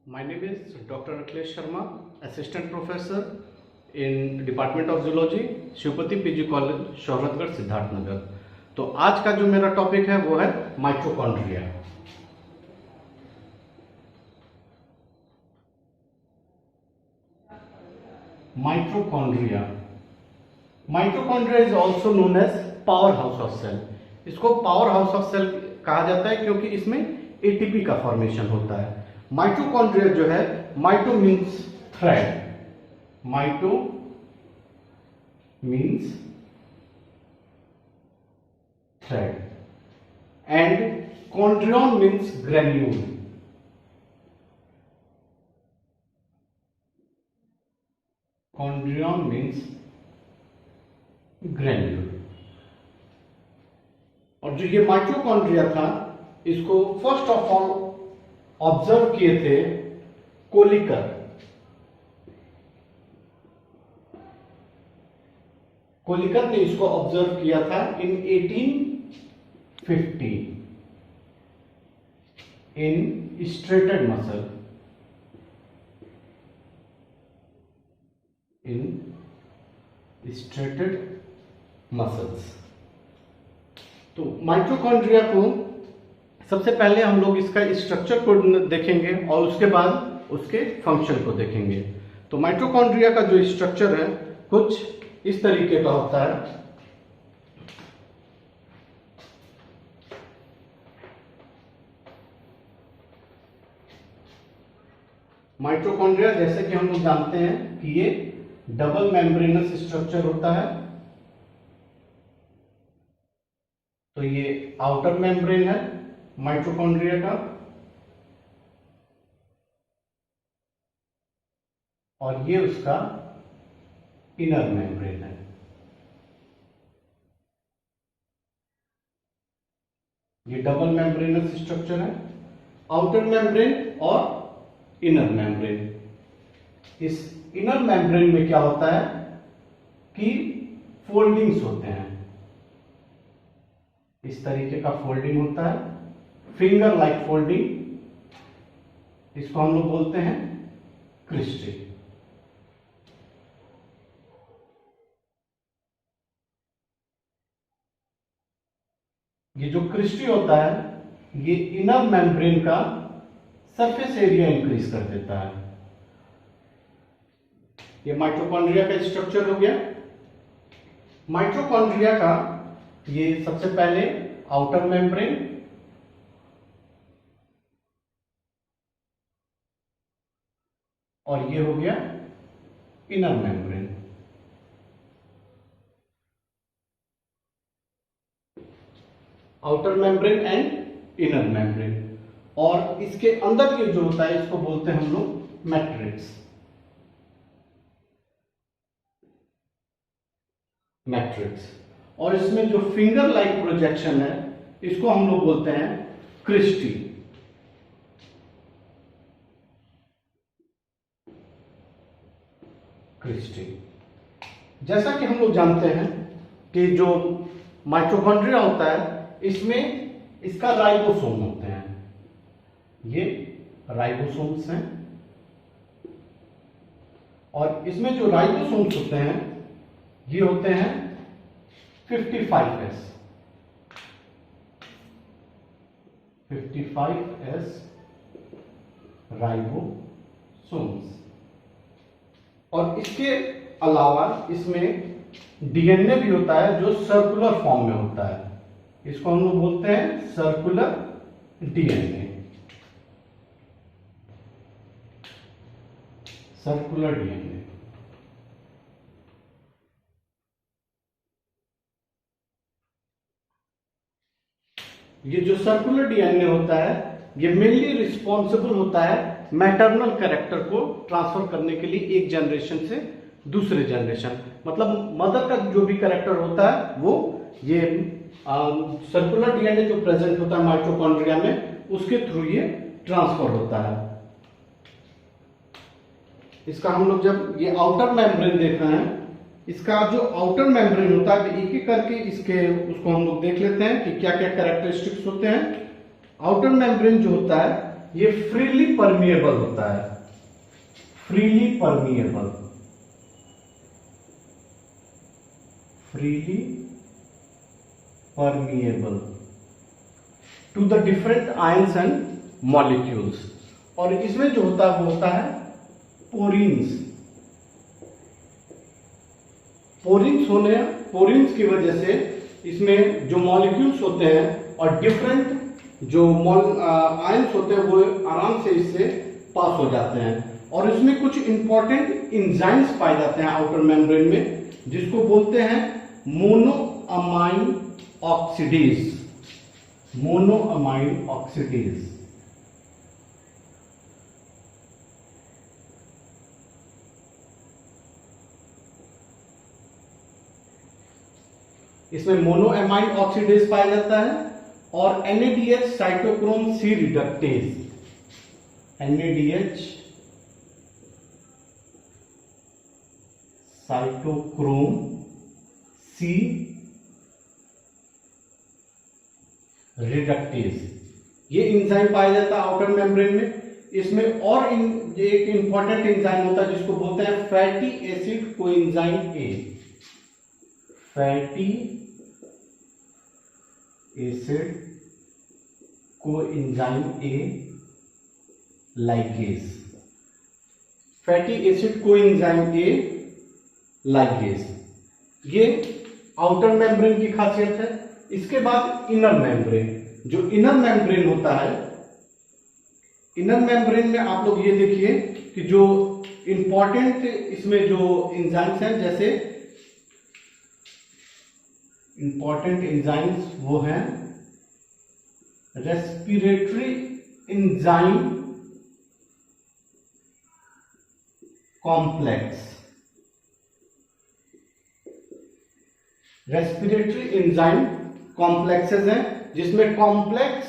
My name is Dr. Akhilesh Sharma, Assistant Professor in Department of Zoology, Shivpati PG college, Shohratgarh, Siddharthnagar. तो आज का जो मेरा टॉपिक है वो है mitochondria. Mitochondria is also known as power house of cell. इसको पावर हाउस ऑफ सेल कहा जाता है क्योंकि इसमें एटीपी का फॉर्मेशन होता है। माइटोकॉन्ड्रिया जो है, mito means thread, mito means thread and chondrion means granule. Chondrion means granule. और जो ये माइटोकॉन्ड्रिया था, इसको फर्स्ट ऑफ ऑल ऑब्जर्व किए थे कोलिकर। कोलिकर ने इसको ऑब्जर्व किया था इन 1850 इन स्ट्रेटेड मसल, इन स्ट्रेटेड मसल्स। तो माइटोकॉन्ड्रिया को सबसे पहले हम लोग इसका स्ट्रक्चर को देखेंगे और उसके बाद उसके फंक्शन को देखेंगे। तो माइटोकॉन्ड्रिया का जो स्ट्रक्चर है कुछ इस तरीके का होता है। माइटोकॉन्ड्रिया जैसे कि हम लोग जानते हैं कि ये डबल मेम्ब्रेनस स्ट्रक्चर होता है। तो ये आउटर मेम्ब्रेन है माइटोकॉन्ड्रिया का, और ये उसका इनर मेम्ब्रेन है। ये डबल मेम्ब्रेनस स्ट्रक्चर है, आउटर मेम्ब्रेन और इनर मेम्ब्रेन। इस इनर मेम्ब्रेन में क्या होता है कि फोल्डिंग्स होते हैं, इस तरीके का फोल्डिंग होता है, फिंगर लाइक फोल्डिंग। इसको हम लोग बोलते हैं क्रिस्टी। ये जो क्रिस्टी होता है, ये इनर मेम्ब्रेन का सरफेस एरिया इंक्रीज कर देता है। ये माइटोकॉन्ड्रिया का स्ट्रक्चर हो गया। माइटोकॉन्ड्रिया का ये सबसे पहले आउटर मेम्ब्रेन, और ये हो गया inner membrane. Outer membrane and inner membrane. और इसके अंदर ये जो होता है इसको बोलते हैं हम लोग मैट्रिक्स। मैट्रिक्स। और इसमें जो फिंगर लाइक प्रोजेक्शन है इसको हम लोग बोलते हैं क्रिस्टी। क्रिस्टी। जैसा कि हम लोग जानते हैं कि जो माइटोकॉन्ड्रिया होता है इसमें इसका राइबोसोम होते हैं। ये राइबोसोम्स हैं, और इसमें जो राइबोसोम्स होते हैं ये होते हैं 55S। 55S ribosomes. और इसके अलावा इसमें डीएनए भी होता है जो सर्कुलर फॉर्म में होता है। इसको हम लोग बोलते हैं सर्कुलर डीएनए। Circular DNA. ये जो सर्कुलर डीएनए होता है ये मेनली रिस्पॉन्सिबल होता है मैटरनल कैरेक्टर को ट्रांसफर करने के लिए एक जनरेशन से दूसरे जनरेशन। मतलब मदर का जो भी कैरेक्टर होता है वो ये सर्कुलर डीएनए जो प्रेजेंट होता है माइटोकॉन्ड्रिया में उसके थ्रू ये ट्रांसफर होता है। इसका हम लोग जब ये आउटर मेम्ब्रेन देख रहे हैं, इसका जो आउटर मेम्ब्रेन होता है एक एक करके इसके उसको हम लोग देख लेते हैं कि क्या क्या कैरेक्टरिस्टिक्स होते हैं। आउटर मेम्ब्रेन जो होता है ये फ्रीली परमिएबल होता है, freely permeable, freely permeable to the different ions and molecules. और इसमें जो होता है वो होता है पोरीन्स। पोरीन्स की वजह से इसमें जो मॉलिक्यूल्स होते हैं और डिफरेंट जो आयंस होते हैं वो आराम से इससे पास हो जाते हैं। और इसमें कुछ इंपॉर्टेंट एंजाइम्स पाए जाते हैं आउटर मेम्ब्रेन में, जिसको बोलते हैं मोनोअमाइन ऑक्सीडेज, मोनोअमाइन ऑक्सीडेज। इसमें मोनोएमाइन ऑक्सीडेज पाया जाता है और NADH cytochrome C reductase, NADH cytochrome C reductase, ये एंजाइम पाया जाता है आउटर मेम्ब्रेन में। इसमें और एक इंपॉर्टेंट एंजाइम होता है जिसको बोलते हैं fatty acid coenzyme A, fatty acid coenzyme A ligase, fatty acid coenzyme A ligase, ये आउटर मेम्ब्रेन की खासियत है। इसके बाद इनर मेम्ब्रेन, जो इनर मेम्ब्रेन होता है, इनर मेम्ब्रेन में आप लोग ये देखिए कि जो इंपॉर्टेंट इसमें जो एंजाइम्स हैं, जैसे इंपॉर्टेंट एंजाइम्स वो हैं respiratory enzyme complex, respiratory enzyme complexes हैं, जिसमें कॉम्प्लेक्स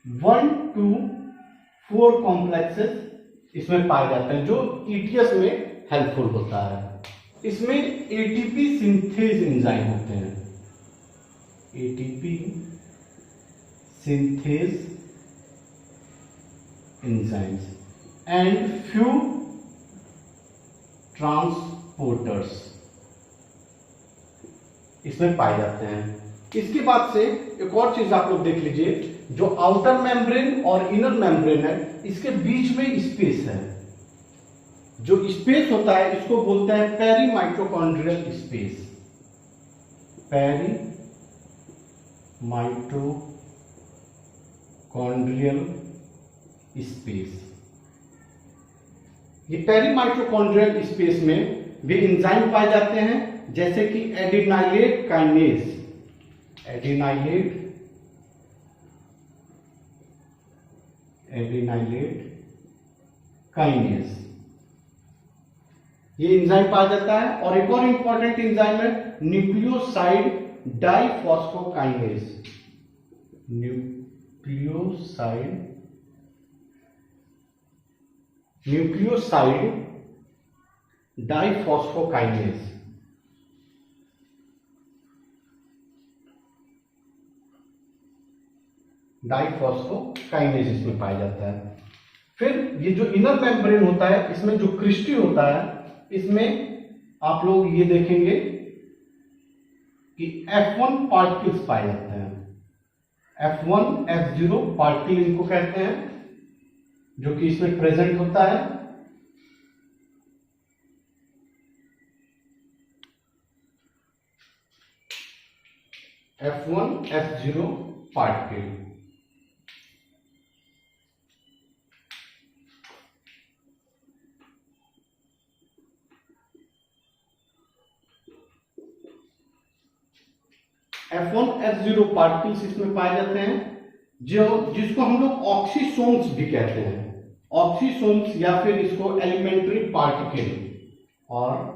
1 to 4 कॉम्प्लेक्सेस इसमें पाए जाते हैं, जो ETS में हेल्पफुल होता है। इसमें ATP सिंथेज एंजाइम होते हैं, ATP synthase enzymes and few transporters इसमें पाए जाते हैं। इसके बाद से एक और चीज आप लोग देख लीजिए, जो आउटर मेम्ब्रेन और इनर मेम्ब्रेन है, इसके बीच में स्पेस है। जो स्पेस होता है इसको बोलते हैं peri mitochondrial space, peri mitochondrial space. ये पेरी माइटोकॉन्ड्रियल स्पेस में भी एंजाइम पाए जाते हैं, जैसे कि एडिनाइलेट काइनेज, एडिनाइलेट काइनेज, ये एंजाइम पाया जाता है। और एक और इंपॉर्टेंट एंजाइम है nucleoside diphosphokinase, nucleoside diphosphokinase. Diphosphokinase इसमें पाया जाता है। फिर ये जो इनर मेम्ब्रेन होता है, इसमें जो क्रिस्टी होता है, इसमें आप लोग ये देखेंगे कि F1 पार्टिकल्स पाए जाते हैं, F1 F0 पार्टिकल इनको कहते हैं, जो कि इसमें प्रेजेंट होता है। F1 F0 particle. F1 F0 particles इसमें पाए जाते हैं, जिसको हम लोग ऑक्सीसोम्स भी कहते हैं, ऑक्सीसोम्स, या फिर इसको एलिमेंट्री पार्टिकल और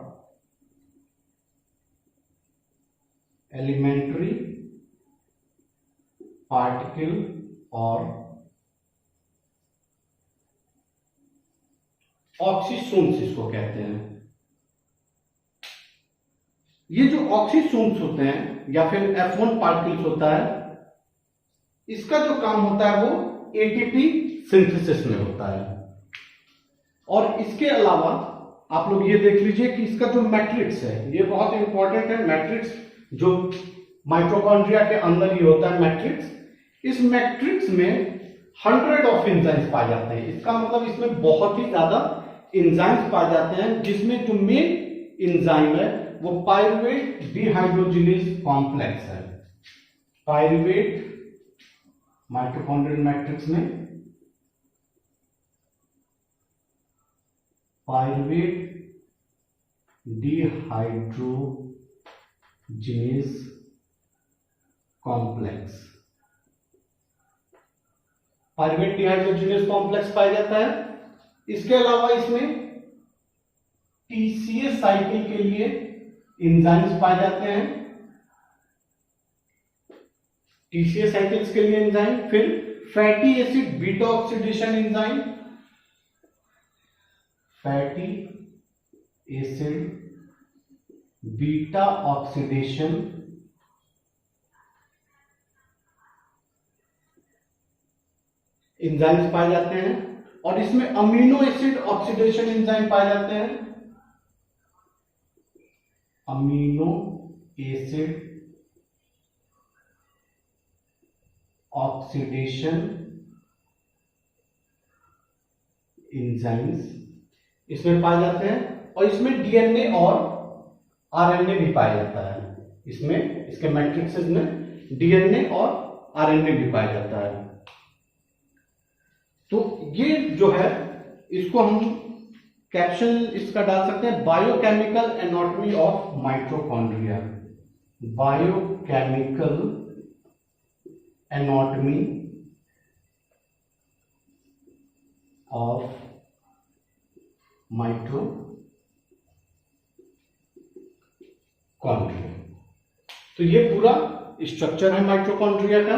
एलिमेंट्री पार्टिकल और ऑक्सीसोम्स इसको कहते हैं। ये जो ऑक्सीसोम्स होते हैं या फिर F1 पार्टिकल्स होता है, इसका जो काम होता है वो ATP सिंथेसिस में होता है। और इसके अलावा आप लोग ये देख लीजिए कि इसका जो मैट्रिक्स है ये बहुत इंपॉर्टेंट है। मैट्रिक्स जो माइटोकॉन्ड्रिया के अंदर ही होता है मैट्रिक्स, इस मैट्रिक्स में 100 ऑफ एंजाइम्स पाए जाते हैं। इसका मतलब इसमें बहुत ही ज्यादा एंजाइम्स पाए जाते हैं, जिसमें जो मेन एंजाइम है वो पायरुवेट डिहाइड्रोजिनेज कॉम्प्लेक्स है। पायरुवेट माइटोकॉन्ड्रियल मैट्रिक्स में pyruvate dehydrogenase complex, pyruvate dehydrogenase complex पाया जाता है। इसके अलावा इसमें टीसीएस साइकिल के लिए एंजाइम्स पाए जाते हैं, टीसीएस साइकिल्स के लिए एंजाइम। फिर fatty acid beta oxidation enzyme, fatty acid beta oxidation enzymes पाए जाते हैं। और इसमें अमीनो एसिड ऑक्सीडेशन एंजाइम पाए जाते हैं, अमीनो एसिड ऑक्सीडेशन एंजाइम्स इसमें पाए जाते हैं। और इसमें डीएनए और आरएनए भी पाया जाता है। इसमें इसके मैट्रिक्सेस में डीएनए और आरएनए भी पाया जाता है। तो ये जो है इसको हम कैप्शन इसका डाल सकते हैं, biochemical anatomy of mitochondria. Biochemical anatomy of mitochondria. तो ये पूरा स्ट्रक्चर है माइटोकॉन्ड्रिया का।